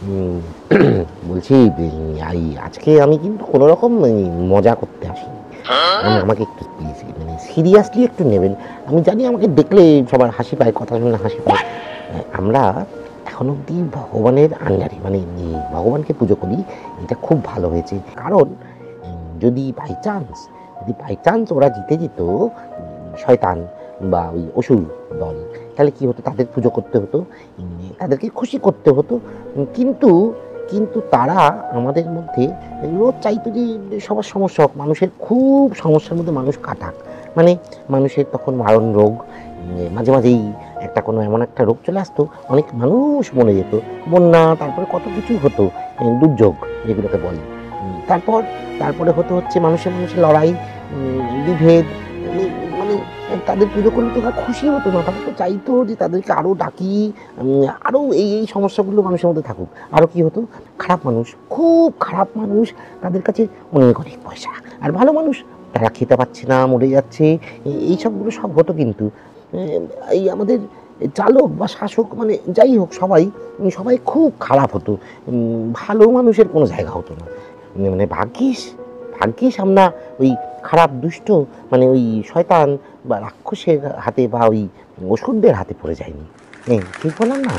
উম বলছি আজকে আমি কিন্তু কোনো রকম মজা করতে আসিনি। আমাকে একটু প্লিজ সিরিয়াসলি একটু নেবেন। আমি জানি আমাকে দেখলে সবার হাসি পায়, কথা শুনলে হাসি পায়। আমরা এখন অব্দি ভগবানের আন্ডারে ভগবানকে পুজো করি। এটা খুব ভালো হয়েছে। কারণ যদি বাই চান্স ওরা জিতে যেত, শয়তান বা ওই অসুর দল, তাহলে কি হতো? তাদের পুজো করতে হতো, তাদেরকে খুশি করতে হতো। কিন্তু কিন্তু তারা আমাদের মধ্যে রোজ চাইতো যে সবার সমস্যা হোক, মানুষের খুব সমস্যার মধ্যে মানুষ কাটাক। মানে মানুষের তখন মারণ রোগ, মাঝে মাঝেই একটা কোনো এমন একটা রোগ চলে আসতো, অনেক মানুষ মরে যেত, বন্যা, তারপরে কত কিছু হতো, দুর্যোগ যেগুলোকে বলে। তারপর তারপরে হচ্ছে মানুষের মানুষের লড়াই, বিভেদ। মানে তাদের পুজো করলে তো ওরা খুশি হতো না, তারা তো চাইতো যে তাদেরকে আরও ডাকি, আরও এই সমস্যাগুলো মানুষের মধ্যে থাকুক। আরও কি হতো? খারাপ মানুষ, খুব খারাপ মানুষ, তাদের কাছে অনেক অনেক পয়সা। আর ভালো মানুষ, তারা খেতে পাচ্ছে না, মরে যাচ্ছে। এইসবগুলো সব হতো। কিন্তু এই আমাদের চালক বা শাসক, মানে যাই হোক, সবাই সবাই খুব খারাপ হতো। ভালো মানুষের কোনো জায়গা হতো না। ভাগ্যিস ভাগ্যিস আমরা ওই খারাপ দুষ্ট, ওই শয়তান বা রাক্ষসের হাতে বা ওই অসুরদের হাতে পড়ে যায়নি। ঠিক বললাম না?